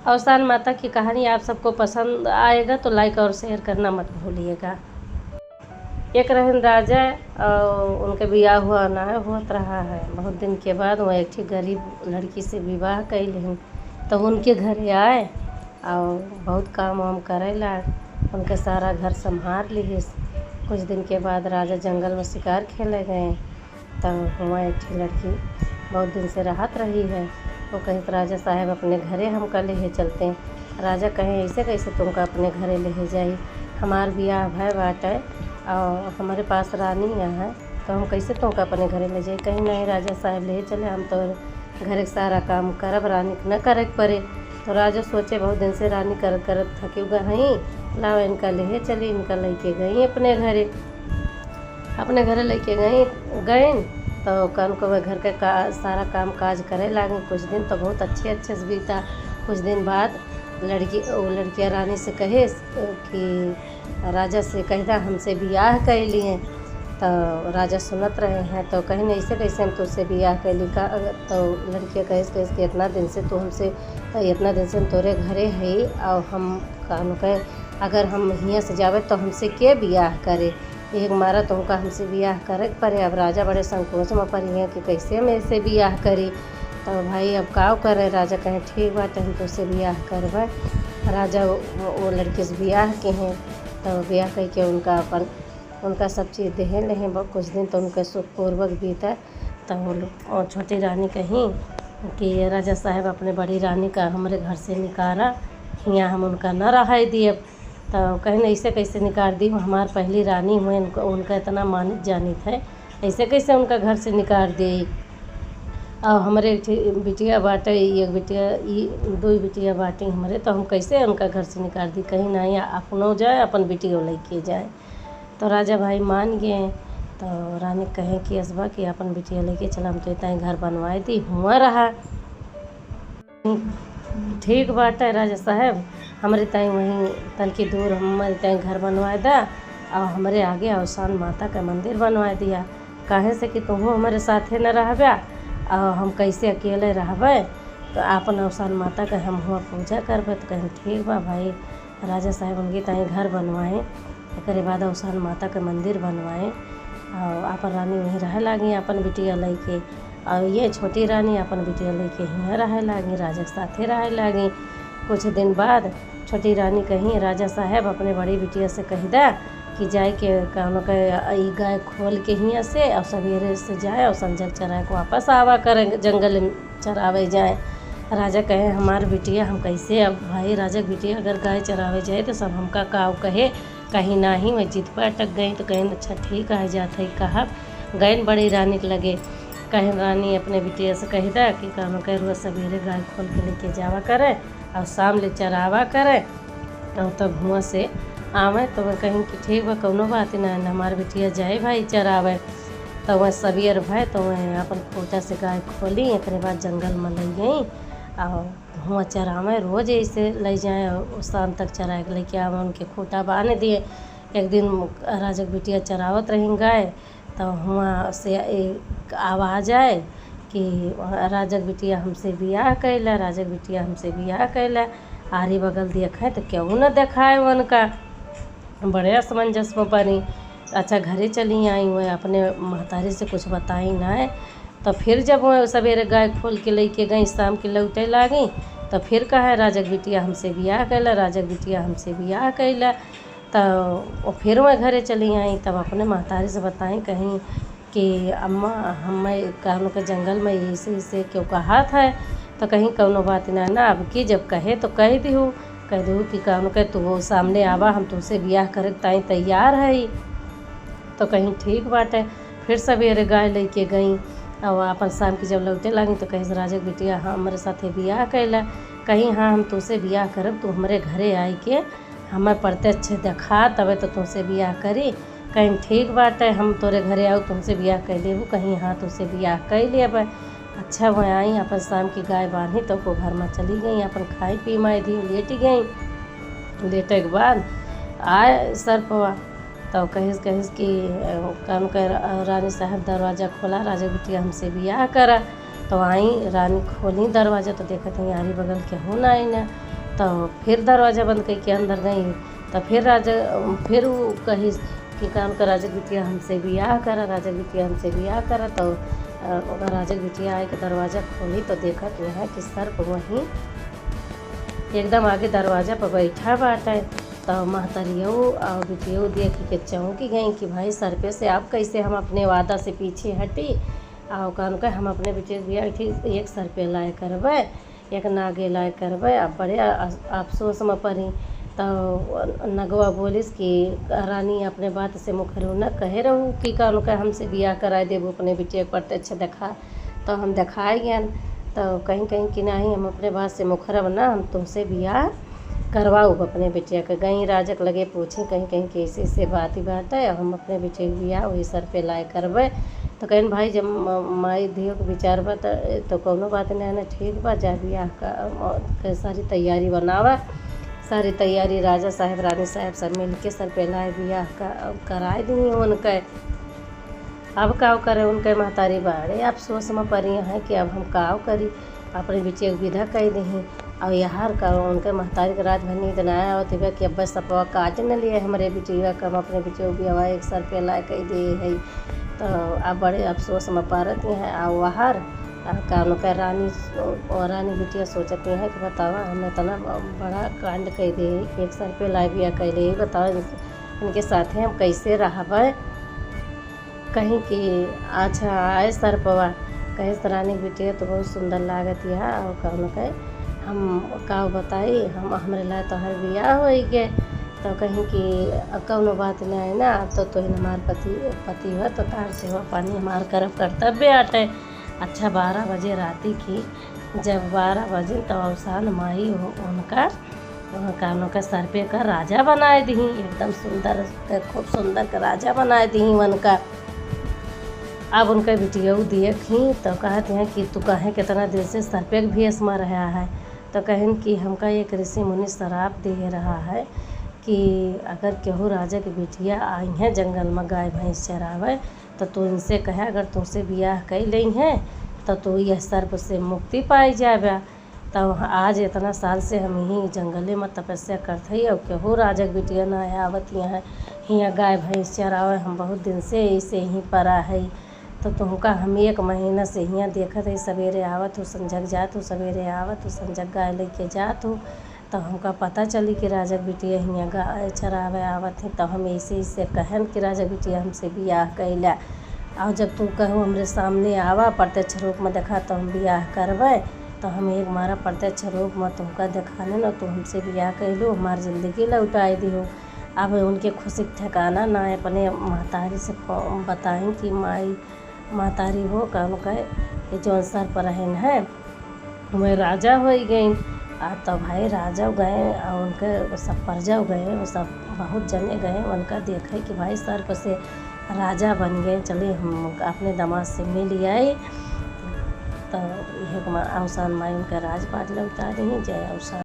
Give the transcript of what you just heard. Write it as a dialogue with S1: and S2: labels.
S1: अवसान माता की कहानी आप सबको पसंद आएगा तो लाइक और शेयर करना मत भूलिएगा। एक रहन राजा और उनके बियाह हुआ ना होत रहा है। बहुत दिन के बाद वो एक ठीक गरीब लड़की से विवाह कैल तो उनके घर आए और बहुत काम वाम करेला, उनके सारा घर संभाल लिए। कुछ दिन के बाद राजा जंगल में शिकार खेले गए तब वहाँ एक ठीक लड़की बहुत दिन से राहत रही है। वो कहे राजा साहब अपने घरे हमका ले चलते हैं। राजा कहे ऐसे कैसे तुमका अपने घरे ले जाई, हमार बियाह भाई बाटे और हमारे पास रानी यहाँ है तो हम कैसे तुमका अपने घरे ले जाए। कहीं नहीं राजा साहब ले चले, हम तो घर के सारा काम करब, रानी न करे पड़े। तो राजा सोचे बहुत दिन से रानी करत करत थके गई, लाओ इनका ले चली। इनका लेके गई अपने घरे लेके गए तो कौन को घर के सारा काम काज करे लागे। कुछ दिन तो बहुत अच्छे से बीता। कुछ दिन बाद लड़कियाँ रानी से कहे कि राजा से कहता हमसे बियाह कर लिए। तो राजा सुनत रहे हैं तो कहीं नहीं ऐसे कैसे हम तुझसे बियाह कैली का। तो लड़कियाँ कहे कि इतना दिन से हम तोरे घरे है और हम कहूँ कहे अगर हम यहाँ से जावे तो हमसे के बियाह करे, एक मारा तुमका हमसे बियाह करे पड़े। अब राजा बड़े संकोच में पड़ी हैं कि कैसे हम ऐसे बियाह करी। तो भाई अब का करे। राजा कहे ठीक बात हम तुझसे बियाह करवा। राजा वो लड़के से बियाह के हैं तो बियाह करके उनका सब चीज़ देहे लें। कुछ दिन तो उनका सुखपूर्वक बीता। तो वो छोटी रानी कहीं कि राजा साहब अपने बड़ी रानी का हमारे घर से निकाला, यहाँ हम उनका न रहा दिए। तो कहीं ऐसे कैसे निकाल दी, हमार पहली रानी हुए, उनका इतना मानित जानित है, ऐसे कैसे उनका घर से निकाल दी। और हमारे बिटिया बाटे, एक बिटिया दो बिटिया बाटी हमारे, तो हम कैसे उनका घर से निकाल दी। कहीं नहीं अपनों जाए अपन बिटियों लेके जाए। तो राजा भाई मान गए। तो रानी कहे कि असबा कि अपन बिटिया लेके चला, हम तो इतना घर बनवाए दी हुआ रहा। ठीक बात है राजा साहब, हमारे ताई वहीं तनकी दूर हमारे ताई घर बनवा दा और हमारे आगे अवसान माता का मंदिर बनवा दिया। काहे से कि तुम हमारे साथे न रहबे और हम कैसे अकेले रहबे, तो आपन अवसान माता का हम हुआ पूजा करबे। तो कहीं ठीक बा भाई। राजा साहब उनके ताई घर बनवाए, एक बाद अवसान माता का मंदिर बनवाए और अपन रानी वहीं रह लागी अपन बिटिया लेके। और ये छोटी रानी अपन बिटिया लेके यहाँ रह लागी, राजा के साथे रह लागी। कुछ दिन बाद छोटी रानी कहीं राजा साहब अपने बड़ी बिटिया से कह दा कि जाए के कौन का गाय खोल के यहाँ से और सवेरे से जाए और संजल चराए को वापस आवा करें, जंगल में चरावे जाए। राजा कहे हमार बिटिया हम कैसे। अब भाई राजा की बिटिया अगर गाय चरावे जाए तो सब हमका काव कहे, कहीं ना ही मैं जिद पर अटक गई। तो कहीं अच्छा ठीक है जाते ही कहा गए बड़ी रानी के लगे। कहीं रानी अपने बिटिया से कह दा कि कौन कह रोज सवेरे गाय खोल के लेके जावा करे और शाम ले चरावा करे और तब हुआ से आवे। तो मैं कहीं कि ठीक बा कौनो बात ना, हमारे बिटिया जाए भाई चरावे। तो वह सवेर भाई तो वह अपन खूटा से गाय खोली, एक बाद जंगल में ले गई और हुआ चरावे। रोज़ ऐसे ले जाए और शाम तक चरा के लेके आवे, उनके खूटा बांध दिए। एक दिन राजा की बिटिया चरावत रही गाय तो हुआ से आवाज़ आए कि राजा की बिटिया हमसे बियाह कैला, राजा की बिटिया हमसे बियाह कैला। आरी बगल देखे तो क्यों न देखाए उनका, बड़े असमंजस में पड़ी। अच्छा घरे चली आई हुए, अपने महतारी से कुछ बताई ना है। तो फिर जब वो सवेरे गाय खोल के लेके गई, शाम के लौटे लागी तो फिर कहा राजा की बिटिया हमसे बियाह कैला, राजा की बिटिया हमसे बियाह कैला। तो फिर मैं घरे चली आई, तब अपने महतारी से बताई कहीं कि अम्मा हमें कहूँ के जंगल में ऐसे क्यों कहा था। तो कहीं कौनो बात ना अब की जब कहे तो कह दूँ कि कहूँ के तू वो सामने आवा, हम तुझसे बियाह करे ताई तैयार है। तो कहीं ठीक बात है। फिर सवेरे गाय लेके गई और अपन शाम की जब लौटे लगी तो कहीं राजा की बिटिया हाँ हमारे साथे बियाह कैला। कहीं हाँ हम तुझसे बियाह करब, तू हमारे घरे आई के हमें प्रत्यक्ष देखा तबे तो तुमसे बियाह करी। कहीं ठीक बात है, हम तोरे घरे आओ तुमसे बियाह कर लेबू। कहीं हाँ तुझसे बियाह कर लेब। अच्छा वह आई अपन शाम की गाय बांधी तो को घर में चली गई, अपन खाई पी माई दी लेट गई। लेटे के बाद आए सरपवा तो कहिस कि काम कर रानी साहब दरवाज़ा खोला, राजा बिटिया हमसे बियाह करा। तो आई रानी खोली दरवाज़ा तो देखत ही आरी बगल के हो ना आई ना। तो फिर दरवाज़ा बंद करके अंदर गई। तो फिर वो कही कि काम का राजा बिटिया हमसे बियाह करा, राजा बिटिया हमसे बियाह करा। तो राजा बिटिया आए के दरवाज़ा खोली तो देखा कि यहाँ कि सर्प वहीं एकदम आगे दरवाज़ा पर बैठा बाटे। तो महतरियों और बिटियों देख के चौंकी गई कि भाई सर्पे से आप कैसे हम अपने वादा से पीछे हटी। और कहन का हम अपने बेटे बिया एक सर्पे लाए करबै, एक नागे लाए करबै। अब बड़े अफसोस में पड़ी। तो नगवा बोलिस कि रानी अपने बात से मुखरू न कहे रहू कि कहन का हमसे बियाह कराए देबो अपने बेटे प्रत्यक्ष देखा। तो हम दिखाए गए तो कहीं कहीं कि नहीं हम अपने बात से मुखरब ना, हम तुमसे बियाह करवाऊ अपने बेटिया के। गई राजक लगे पूछे कहीं कहीं कैसे से बात ही बात है, हम अपने बेटे के बियाह वही सर पे लाए करबै। तो कहीं भाई जब माई धियो के विचार बा तो कौनो बात नहीं ना, ठीक बा जा बियाह का सारी तैयारी बनावा। सारी तैयारी राजा साहब रानी साहब सब मिल के सर पे लाए बियाह का कराए दी उनके। अब काव करे उनके महतारी बाड़े अफसोस में पड़ी है कि अब हम काव करी, अपने बेटे के विदा कह दी। और यार का उनके महतारी के रात भर नींद न आया होती है कि अब बस सपवा काज न लिए हमारे बेटिया का हम अपने बेटे को बियाह एक सर पे लाए कह दे है। तो अब बड़े अफसोस में पारती हैं। और वहार का उनका रानी बिटिया सोचती हैं कि बतावा हमने इतना बड़ा कांड कह दे कि एक सर पे लाए बिया कह दे, बताओ इनके साथ हम कैसे रहबै। कहीं कि अच्छा आए सर्पवा कहे रानी बिटिया तो बहुत सुंदर लागत है। और कहूँ कहे हम का बताई हम हमारे लाए तो हर बियाह हो गए। तो कहीं कि कौनो बात नहीं है ना, तो हमार पति हो तो तार सेवा पानी हमार करब कर्तव्य आटे। अच्छा 12 बजे राती की जब 12 बजे तो अवसान माई हो उनका कानों का सर पे का राजा बनाए दी, एकदम सुंदर खूब सुंदर का राजा बनाए दी उनका। अब उनका बिटिया देखी तो कहते हैं कि तू कहें कितना दिन से सर पे भेष में रहा है। तो कहें कि हमका एक ऋषि मुनि शराप दे रहा है कि अगर केहू राजा की बिटिया आई हैं जंगल में गाय भैंस चरावे तो तू इनसे कहे अगर तुमसे बियाह कई ली हैं तो तू यह सर्प से मुक्ति पाई जाबा। तो आज इतना साल से हम यहीं जंगले में तपस्या करते और केहू राजा की बिटिया न आवत यहाँ गाय भैंस चरावे, हम बहुत दिन से ऐसे यहीं परा है। तो तुमका हम 1 महीना से यहाँ देखत है, सवेरे आवत हो संजग जात हो, सवेरे आवत हो संजग गाय लेके जात हो। तो हमका पता चली कि राजा बिटिया यहाँ गाय चरावे आवत है। तो हम ऐसे कहन कि राजा बिटिया हमसे बियाह कैला। और जब तू कहो हमरे सामने आवा प्रत्यक्ष रूप में देखा तो हम बियाह करबै। तो हम एक मारा प्रत्यक्ष रूप में तुमका देखाने न तू हमसे बियाह कैलू, हमारी ज़िंदगी लौटाई दी हो। अब उनके खुशी ठिकाना ना अपने महतारी से बताएं कि माई महतारी हो कहूँ कहे जो सर पर रहन है मैं राजा हो गई। तो भाई राजा गए और उनके सब प्रजा गए, वो सब बहुत जने गए उनका देखे कि भाई सर्प से राजा बन गए। चलिए हम अपने दामाद से मिल आए। तो यह अवसान माई उनका राजपाट लौटा रही। जय अवसान।